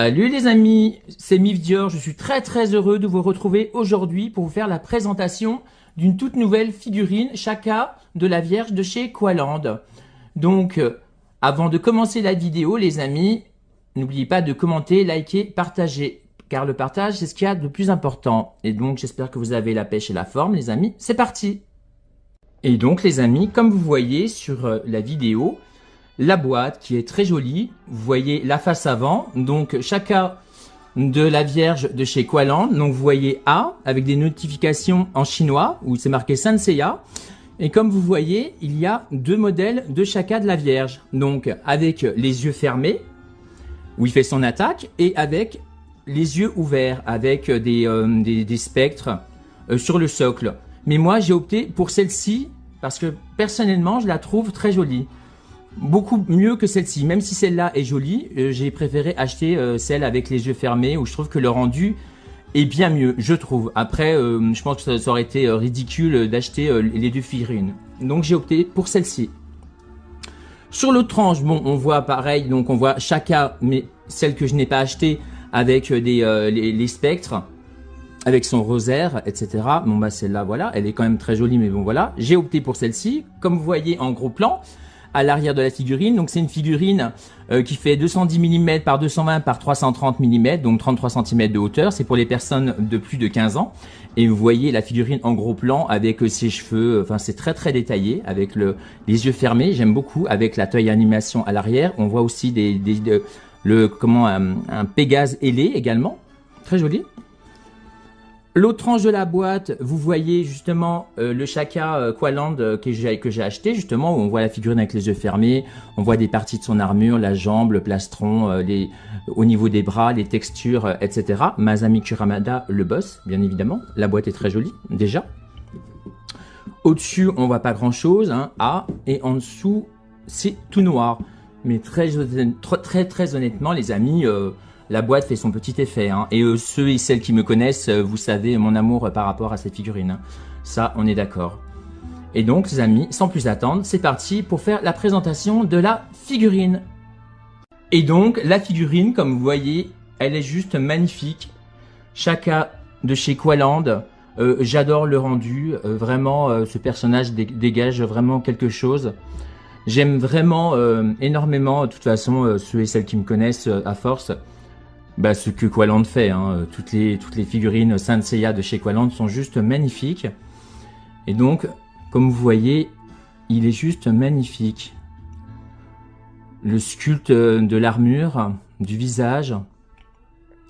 Salut les amis, c'est Mif Dior, je suis très heureux de vous retrouver aujourd'hui pour vous faire la présentation d'une toute nouvelle figurine Chaka de la Vierge de chez Qualand. Donc, avant de commencer la vidéo les amis, n'oubliez pas de commenter, liker, partager, car le partage c'est ce qu'il y a de plus important. Et donc j'espère que vous avez la pêche et la forme les amis, c'est parti. Et donc les amis, comme vous voyez sur la vidéo, la boîte qui est très jolie, vous voyez la face avant, donc Chaka de la Vierge de chez Qualand, donc vous voyez A avec des notifications en chinois où c'est marqué Sanseiya. Et comme vous voyez, il y a deux modèles de Chaka de la Vierge, donc avec les yeux fermés, où il fait son attaque, et avec les yeux ouverts, avec des spectres sur le socle. Mais moi j'ai opté pour celle-ci parce que personnellement je la trouve très jolie. Beaucoup mieux que celle-ci, même si celle-là est jolie, j'ai préféré acheter celle avec les yeux fermés où je trouve que le rendu est bien mieux, je trouve. Après, je pense que ça aurait été ridicule d'acheter les deux figurines. Donc j'ai opté pour celle-ci. Sur l'autre tranche, bon, on voit pareil, donc on voit Chaka, mais celle que je n'ai pas achetée avec les spectres, avec son rosaire, etc. Bon bah celle-là, voilà, elle est quand même très jolie, mais bon voilà. J'ai opté pour celle-ci, comme vous voyez en gros plan, à l'arrière de la figurine. Donc c'est une figurine qui fait 210 mm par 220 par 330 mm, donc 33 cm de hauteur. C'est pour les personnes de plus de 15 ans. Et vous voyez la figurine en gros plan avec ses cheveux, enfin c'est très détaillé, avec les yeux fermés, j'aime beaucoup, avec la taille animation à l'arrière. On voit aussi un Pégase ailé également, très joli. L'autre tranche de la boîte, vous voyez justement le Chaka Qualand que j'ai acheté, justement, où on voit la figurine avec les yeux fermés, on voit des parties de son armure, la jambe, le plastron, au niveau des bras, les textures, etc. Masami Kuramada, le boss, bien évidemment. La boîte est très jolie, déjà. Au-dessus, on voit pas grand-chose, hein, A, et en dessous, c'est tout noir. Mais très honnêtement, les amis... la boîte fait son petit effet, hein. Et ceux et celles qui me connaissent, vous savez mon amour par rapport à cette figurine. Hein. Ça, on est d'accord. Et donc, les amis, sans plus attendre, c'est parti pour faire la présentation de la figurine. Et donc, la figurine, comme vous voyez, elle est juste magnifique. Chaka de chez Qualand, j'adore le rendu. Vraiment, ce personnage dégage vraiment quelque chose. J'aime vraiment énormément, de toute façon, ceux et celles qui me connaissent à force, bah, ce que Qualand fait, hein. Toutes les figurines Sanseiya de chez Qualand sont juste magnifiques. Et donc, comme vous voyez, il est juste magnifique. Le sculpte de l'armure, du visage,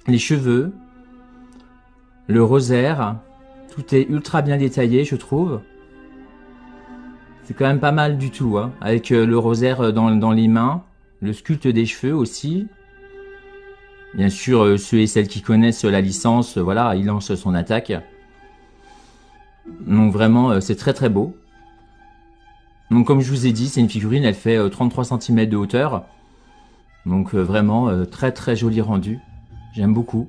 les cheveux, le rosaire, tout est ultra bien détaillé, je trouve. C'est quand même pas mal du tout, hein, avec le rosaire dans les mains, le sculpte des cheveux aussi. Bien sûr, ceux et celles qui connaissent la licence, voilà, il lance son attaque. Donc vraiment, c'est très beau. Donc comme je vous ai dit, c'est une figurine, elle fait 33 cm de hauteur. Donc vraiment, très joli rendu. J'aime beaucoup.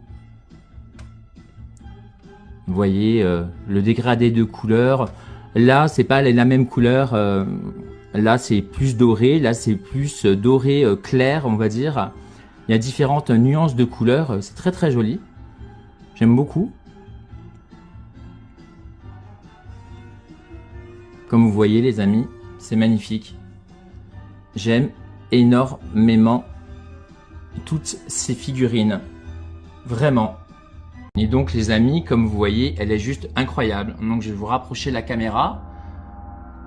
Vous voyez, le dégradé de couleurs. Là, c'est pas la même couleur. Là, c'est plus doré. Là, c'est plus doré clair, on va dire. Il y a différentes nuances de couleurs, c'est très joli. J'aime beaucoup. Comme vous voyez les amis, c'est magnifique. J'aime énormément toutes ces figurines. Vraiment. Et donc les amis, comme vous voyez, elle est juste incroyable. Donc je vais vous rapprocher la caméra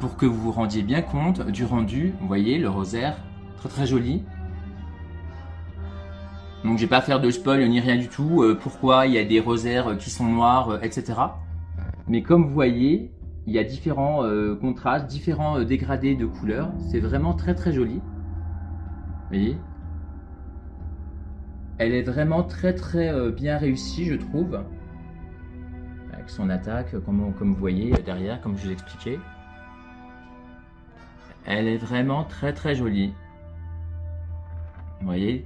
pour que vous vous rendiez bien compte du rendu. Vous voyez le rosaire, très joli. Donc je vais pas faire de spoil ni rien du tout, pourquoi il y a des rosaires qui sont noirs, etc. Mais comme vous voyez, il y a différents contrastes, différents dégradés de couleurs. C'est vraiment très joli. Vous voyez, elle est vraiment très bien réussie, je trouve. Avec son attaque, comme vous voyez derrière, comme je vous expliquais. Elle est vraiment très jolie. Vous voyez,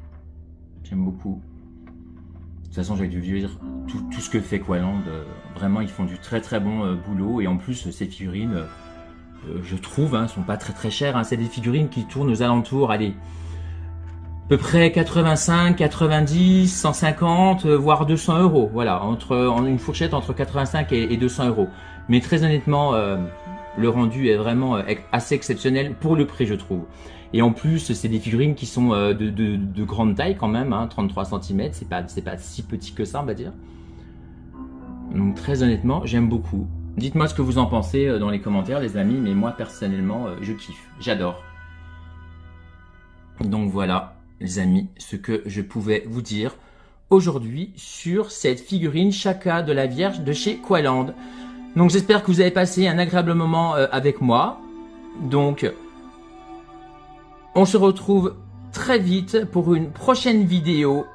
j'aime beaucoup. De toute façon, j'ai dû dire tout ce que fait Qualand. Vraiment, ils font du très bon boulot. Et en plus, ces figurines, je trouve, hein, sont pas très chères. Hein. C'est des figurines qui tournent aux alentours, allez, peu près 85, 90, 150, voire 200 euros. Voilà, une fourchette entre 85 et 200 euros. Mais très honnêtement, le rendu est vraiment assez exceptionnel pour le prix, je trouve. Et en plus, c'est des figurines qui sont de grande taille quand même, hein, 33 cm. C'est pas si petit que ça, on va dire. Donc très honnêtement, j'aime beaucoup. Dites-moi ce que vous en pensez dans les commentaires, les amis. Mais moi, personnellement, je kiffe. J'adore. Donc voilà, les amis, ce que je pouvais vous dire aujourd'hui sur cette figurine Chaka de la Vierge de chez Qualand. Donc j'espère que vous avez passé un agréable moment avec moi. Donc on se retrouve très vite pour une prochaine vidéo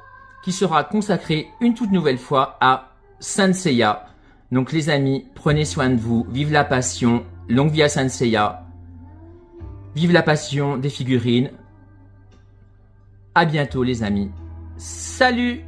qui sera consacrée une toute nouvelle fois à Saint Seiya. Donc les amis, prenez soin de vous, vive la passion, longue vie à Saint Seiya, vive la passion des figurines. À bientôt les amis. Salut!